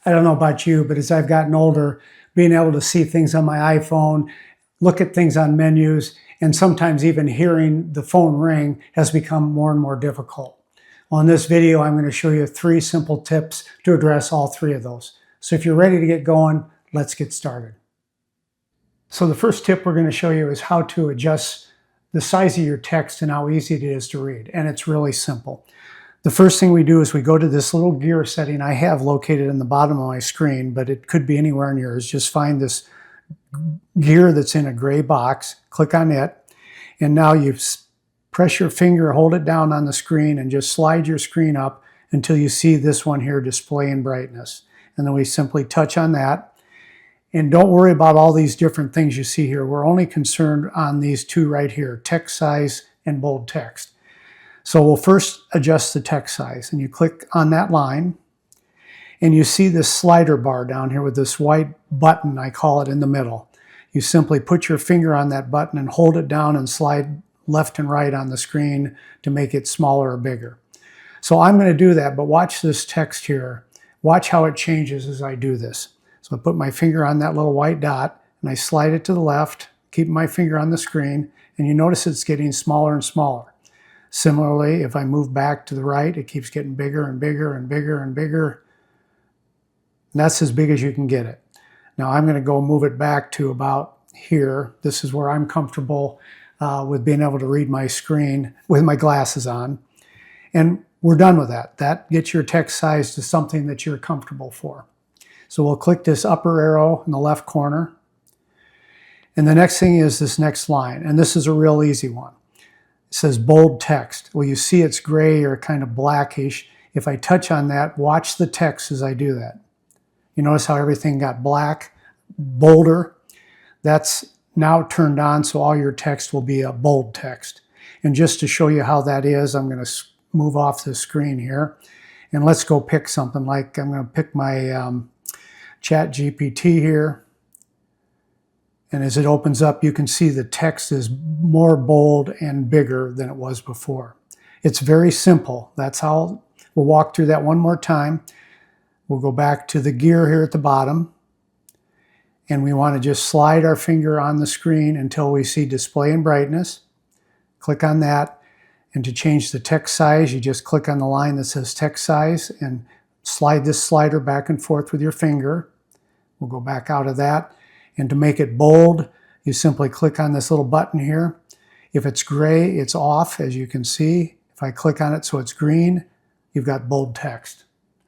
I don't know about you, but as I've gotten older, being able to see things on my iPhone, look at things on menus, and sometimes even hearing the phone ring has become more and more difficult. On this video, I'm going to show you 3 simple tips to address all 3 of those. So if you're ready to get going, let's get started. So the first tip we're going to show you is how to adjust the size of your text and how easy it is to read. And it's really simple. The first thing we do is we go to this little gear setting I have located in the bottom of my screen, but it could be anywhere in yours. Just find this gear that's in a gray box, click on it, and now you press your finger, hold it down on the screen, and just slide your screen up until you see this one here, display and brightness. And then we simply touch on that. And don't worry about all these different things you see here. We're only concerned on these 2 right here, text size and bold text. So we'll first adjust the text size, and you click on that line, and you see this slider bar down here with this white button, I call it, in the middle. You simply put your finger on that button and hold it down and slide left and right on the screen to make it smaller or bigger. So I'm going to do that, but watch this text here. Watch how it changes as I do this. So I put my finger on that little white dot, and I slide it to the left, keep my finger on the screen, and you notice it's getting smaller and smaller. Similarly, if I move back to the right, it keeps getting bigger and bigger and bigger and bigger. And that's as big as you can get it. Now I'm going to go move it back to about here. This is where I'm comfortable with being able to read my screen with my glasses on. And we're done with that. That gets your text size to something that you're comfortable for. So we'll click this upper arrow in the left corner. And the next thing is this next line. And this is a real easy one. It says bold text. Well, you see it's gray or kind of blackish. If I touch on that, watch the text as I do that. You notice how everything got black, bolder. That's now turned on, so all your text will be a bold text. And just to show you how that is, I'm going to move off the screen here. And let's go pick something like, I'm going to pick my Chat GPT here. And as it opens up, you can see the text is more bold and bigger than it was before. It's very simple. That's how we'll walk through that one more time. We'll go back to the gear here at the bottom. And we want to just slide our finger on the screen until we see display and brightness. Click on that. And to change the text size, you just click on the line that says text size and slide this slider back and forth with your finger. We'll go back out of that. And to make it bold, you simply click on this little button here. If it's gray, it's off, as you can see. If I click on it so it's green, you've got bold text.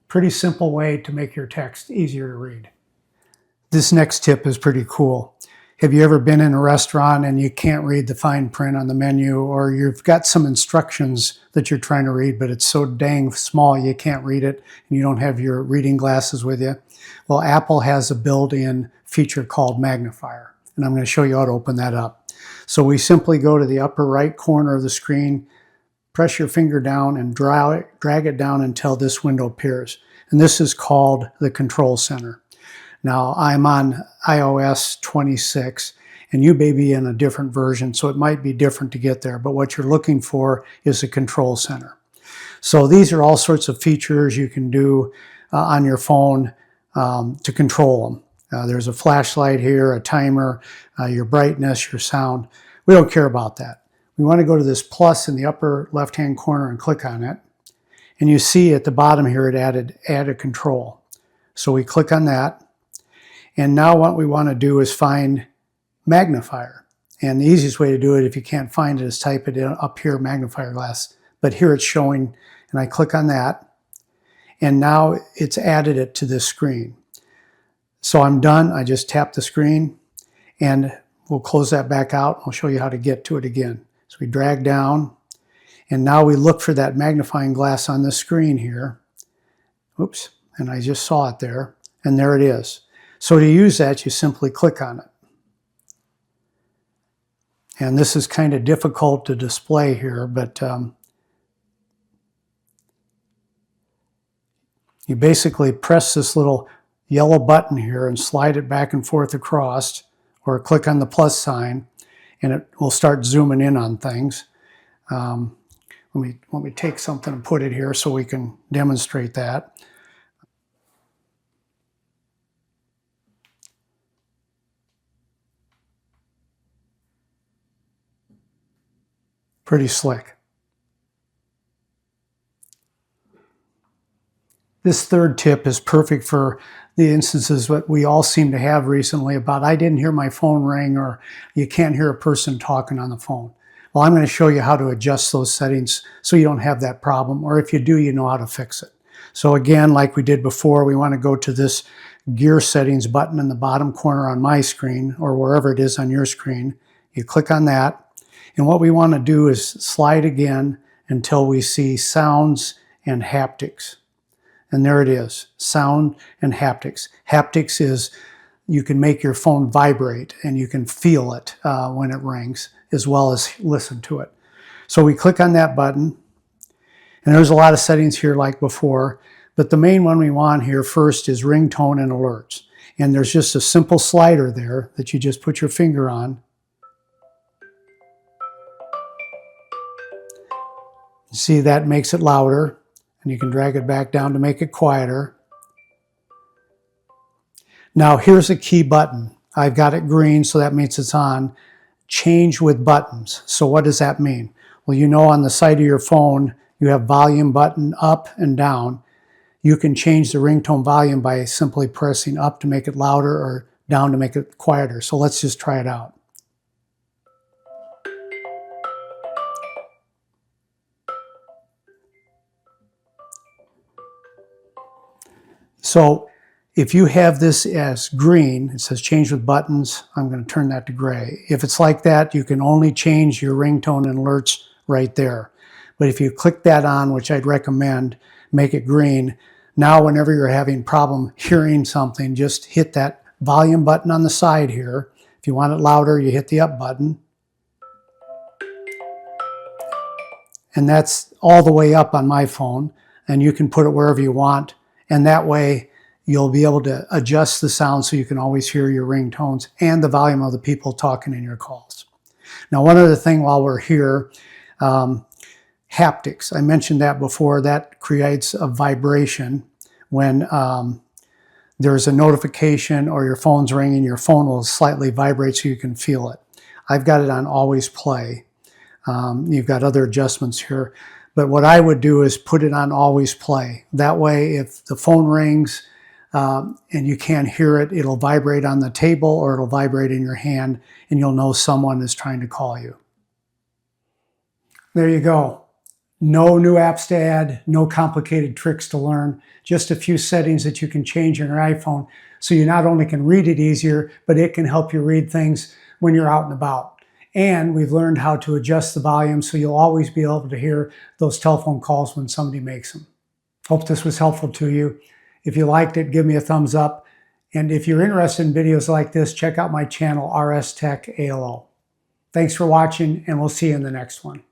Pretty simple way to make your text easier to read. This next tip is pretty cool. Have you ever been in a restaurant and you can't read the fine print on the menu, or you've got some instructions that you're trying to read, but it's so dang small you can't read it and you don't have your reading glasses with you? Well, Apple has a built-in feature called Magnifier, and I'm going to show you how to open that up. So we simply go to the upper right corner of the screen, press your finger down and drag it down until this window appears. And this is called the Control Center. Now I'm on iOS 26 and you may be in a different version, so it might be different to get there, but what you're looking for is the Control Center. So these are all sorts of features you can do on your phone to control them. There's a flashlight here, a timer, your brightness, your sound. We don't care about that. We want to go to this plus in the upper left-hand corner and click on it. And you see at the bottom here it add a control. So we click on that. And now what we want to do is find Magnifier. And the easiest way to do it, if you can't find it, is type it in up here, magnifier glass. But here it's showing, and I click on that. And now it's added it to this screen. So I'm done. I just tap the screen and we'll close that back out. I'll show you how to get to it again. So we drag down and now we look for that magnifying glass on the screen here. Oops, and I just saw it there, and there it is. So to use that, you simply click on it. And this is kind of difficult to display here, but you basically press this little yellow button here and slide it back and forth across, or click on the plus sign, and it will start zooming in on things. Let me take something and put it here so we can demonstrate that. Pretty slick. This third tip is perfect for the instances that we all seem to have recently about I didn't hear my phone ring, or you can't hear a person talking on the phone. Well, I'm going to show you how to adjust those settings so you don't have that problem, or if you do, you know how to fix it. So again, like we did before, we want to go to this gear settings button in the bottom corner on my screen, or wherever it is on your screen. You click on that, and what we want to do is slide again until we see sounds and haptics. And there it is, sound and haptics. Haptics is you can make your phone vibrate and you can feel it when it rings, as well as listen to it. So we click on that button, and there's a lot of settings here like before, but the main one we want here first is ringtone and alerts. And there's just a simple slider there that you just put your finger on. See, that makes it louder. And you can drag it back down to make it quieter. Now here's a key button. I've got it green, so that means it's on. Change with buttons. So what does that mean? Well, you know on the side of your phone, you have volume button up and down. You can change the ringtone volume by simply pressing up to make it louder or down to make it quieter. So let's just try it out. So if you have this as green, it says change with buttons, I'm going to turn that to gray. If it's like that, you can only change your ringtone and alerts right there. But if you click that on, which I'd recommend, make it green, now whenever you're having problem hearing something, just hit that volume button on the side here. If you want it louder, you hit the up button. And that's all the way up on my phone, and you can put it wherever you want. And that way, you'll be able to adjust the sound so you can always hear your ringtones and the volume of the people talking in your calls. Now, one other thing while we're here, haptics. I mentioned that before. That creates a vibration when there's a notification or your phone's ringing. Your phone will slightly vibrate so you can feel it. I've got it on always play. You've got other adjustments here. But what I would do is put it on always play. That way, if the phone rings and you can't hear it, it'll vibrate on the table or it'll vibrate in your hand, and you'll know someone is trying to call you. There you go. No new apps to add, no complicated tricks to learn, just a few settings that you can change in your iPhone so you not only can read it easier, but it can help you read things when you're out and about. And we've learned how to adjust the volume so you'll always be able to hear those telephone calls when somebody makes them. Hope this was helpful to you. If you liked it, give me a thumbs up. And if you're interested in videos like this, check out my channel, RSTechALO. Thanks for watching, and we'll see you in the next one.